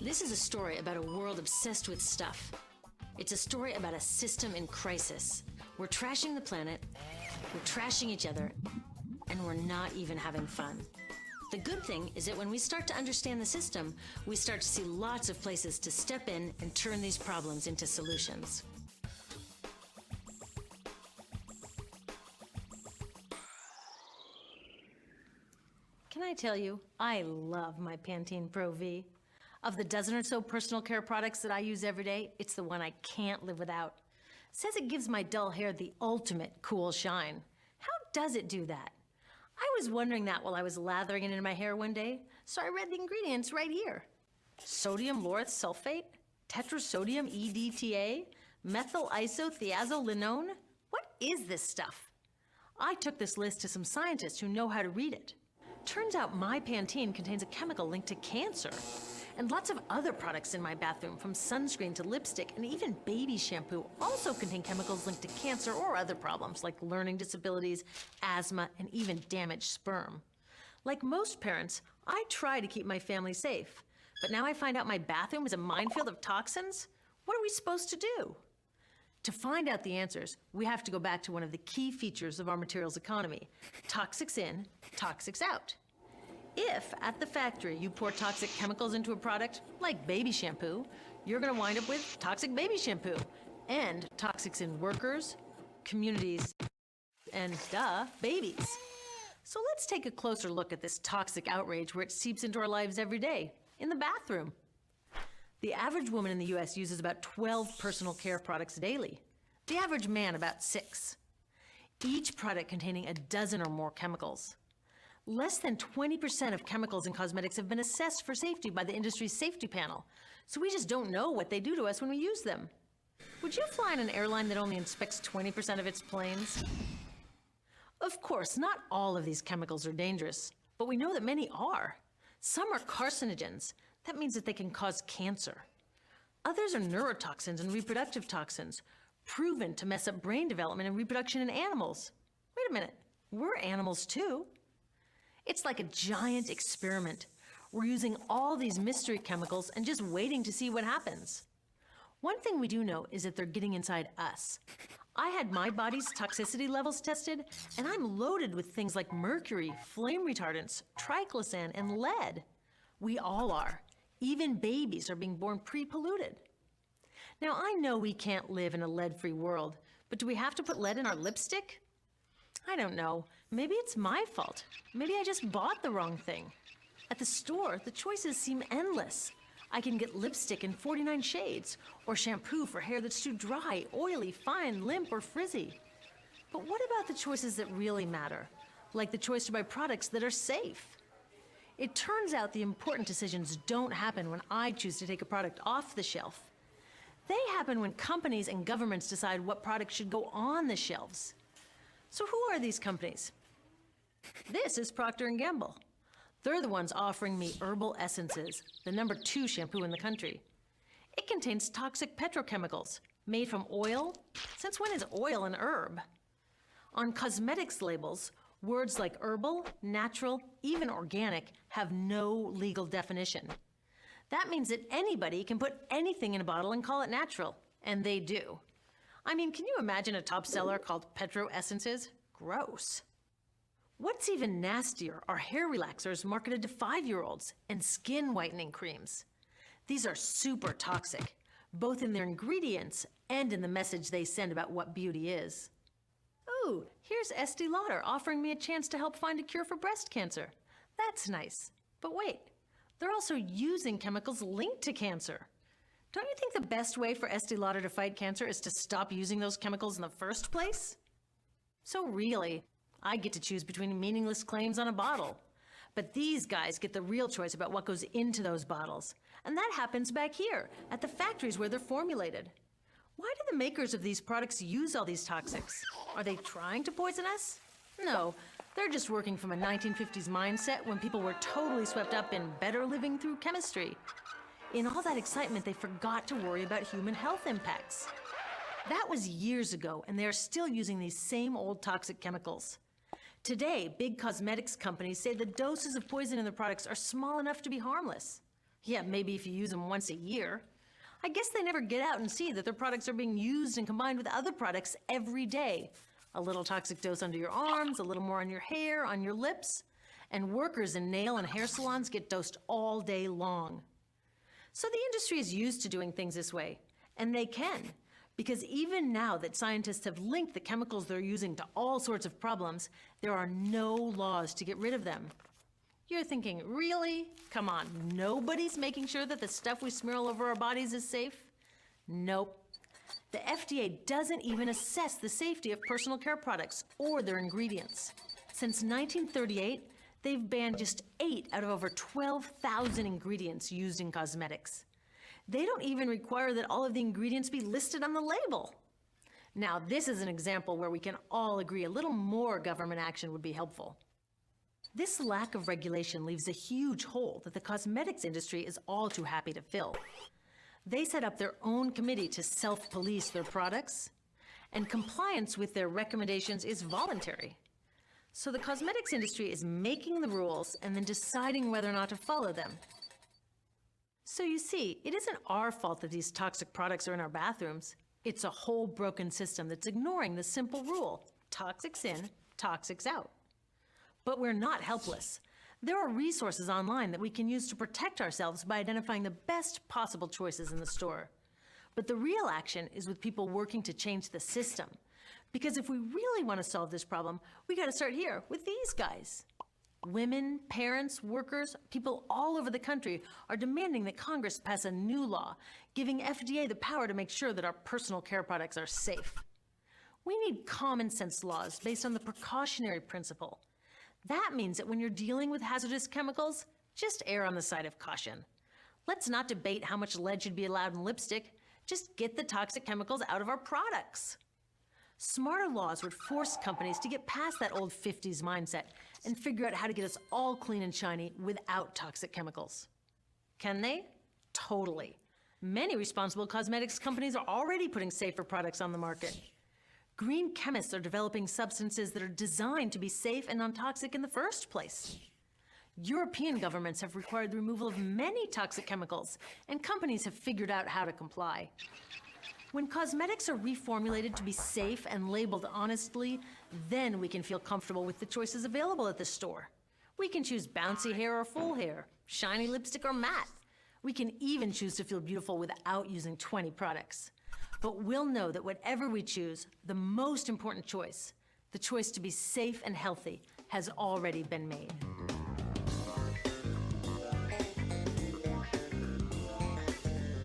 This is a story about a world obsessed with stuff. It's a story about a system in crisis. We're trashing the planet, we're trashing each other, and we're not even having fun. The good thing is that when we start to understand the system, we start to see lots of places to step in and turn these problems into solutions. Can I tell you, I love my Pantene Pro V. Of the dozen or so personal care products that I use every day, it's the one I can't live without. It says it gives my dull hair the ultimate cool shine. How does it do that? I was wondering that while I was lathering it in my hair one day, so I read the ingredients right here. Sodium lauryl sulfate, tetrasodium EDTA, methyl isothiazolinone. What is this stuff? I took this list to some scientists who know how to read it. Turns out my Pantene contains a chemical linked to cancer. And lots of other products in my bathroom, from sunscreen to lipstick and even baby shampoo, also contain chemicals linked to cancer or other problems like learning disabilities, asthma, and even damaged sperm. Like most parents, I try to keep my family safe. But now I find out my bathroom is a minefield of toxins? What are we supposed to do? To find out the answers, we have to go back to one of the key features of our materials economy: toxics in, toxics out. If, at the factory, you pour toxic chemicals into a product, like baby shampoo, you're gonna wind up with toxic baby shampoo, and toxics in workers, communities, and, babies. So let's take a closer look at this toxic outrage where it seeps into our lives every day, in the bathroom. The average woman in the US uses about 12 personal care products daily. The average man about 6. Each product containing a dozen or more chemicals. Less than 20% of chemicals in cosmetics have been assessed for safety by the industry's safety panel, so we just don't know what they do to us when we use them. Would you fly in an airline that only inspects 20% of its planes? Of course, not all of these chemicals are dangerous, but we know that many are. Some are carcinogens. That means that they can cause cancer. Others are neurotoxins and reproductive toxins, proven to mess up brain development and reproduction in animals. Wait a minute, we're animals too. It's like a giant experiment. We're using all these mystery chemicals and just waiting to see what happens. One thing we do know is that they're getting inside us. I had my body's toxicity levels tested, and I'm loaded with things like mercury, flame retardants, triclosan, and lead. We all are. Even babies are being born pre-polluted. Now, I know we can't live in a lead-free world, but do we have to put lead in our lipstick? I don't know. Maybe it's my fault. Maybe I just bought the wrong thing. At the store, the choices seem endless. I can get lipstick in 49 shades, or shampoo for hair that's too dry, oily, fine, limp, or frizzy. But what about the choices that really matter? Like the choice to buy products that are safe? It turns out the important decisions don't happen when I choose to take a product off the shelf. They happen when companies and governments decide what products should go on the shelves. So who are these companies? This is Procter & Gamble. They're the ones offering me Herbal Essences, the #2 shampoo in the country. It contains toxic petrochemicals made from oil. Since when is oil an herb? On cosmetics labels, words like herbal, natural, even organic have no legal definition. That means that anybody can put anything in a bottle and call it natural, and they do. I mean, can you imagine a top seller called Petro Essences? Gross. What's even nastier are hair relaxers marketed to 5-year-olds and skin whitening creams. These are super toxic, both in their ingredients and in the message they send about what beauty is. Ooh, here's Estee Lauder offering me a chance to help find a cure for breast cancer. That's nice. But wait, they're also using chemicals linked to cancer. Don't you think the best way for Estee Lauder to fight cancer is to stop using those chemicals in the first place? So really, I get to choose between meaningless claims on a bottle. But these guys get the real choice about what goes into those bottles. And that happens back here, at the factories where they're formulated. Why do the makers of these products use all these toxics? Are they trying to poison us? No, they're just working from a 1950s mindset when people were totally swept up in better living through chemistry. In all that excitement, they forgot to worry about human health impacts. That was years ago, and they are still using these same old toxic chemicals. Today, big cosmetics companies say the doses of poison in their products are small enough to be harmless. Yeah, maybe if you use them once a year. I guess they never get out and see that their products are being used and combined with other products every day. A little toxic dose under your arms, a little more on your hair, on your lips. And workers in nail and hair salons get dosed all day long. So the industry is used to doing things this way, and they can, because even now that scientists have linked the chemicals they're using to all sorts of problems, there are no laws to get rid of them. You're thinking, really? Come on, nobody's making sure that the stuff we smear all over our bodies is safe? Nope. The FDA doesn't even assess the safety of personal care products or their ingredients. Since 1938, they've banned just 8 out of over 12,000 ingredients used in cosmetics. They don't even require that all of the ingredients be listed on the label. Now, this is an example where we can all agree a little more government action would be helpful. This lack of regulation leaves a huge hole that the cosmetics industry is all too happy to fill. They set up their own committee to self-police their products, and compliance with their recommendations is voluntary. So the cosmetics industry is making the rules and then deciding whether or not to follow them. So you see, it isn't our fault that these toxic products are in our bathrooms. It's a whole broken system that's ignoring the simple rule: toxics in, toxics out. But we're not helpless. There are resources online that we can use to protect ourselves by identifying the best possible choices in the store. But the real action is with people working to change the system. Because if we really want to solve this problem, we got to start here with these guys. Women, parents, workers, people all over the country are demanding that Congress pass a new law, giving FDA the power to make sure that our personal care products are safe. We need common sense laws based on the precautionary principle. That means that when you're dealing with hazardous chemicals, just err on the side of caution. Let's not debate how much lead should be allowed in lipstick. Just get the toxic chemicals out of our products. Smarter laws would force companies to get past that old 50s mindset and figure out how to get us all clean and shiny without toxic chemicals. Can they? Totally. Many responsible cosmetics companies are already putting safer products on the market. Green chemists are developing substances that are designed to be safe and non-toxic in the first place. European governments have required the removal of many toxic chemicals, and companies have figured out how to comply. When cosmetics are reformulated to be safe and labeled honestly, then we can feel comfortable with the choices available at the store. We can choose bouncy hair or full hair, shiny lipstick or matte. We can even choose to feel beautiful without using 20 products. But we'll know that whatever we choose, the most important choice, the choice to be safe and healthy, has already been made.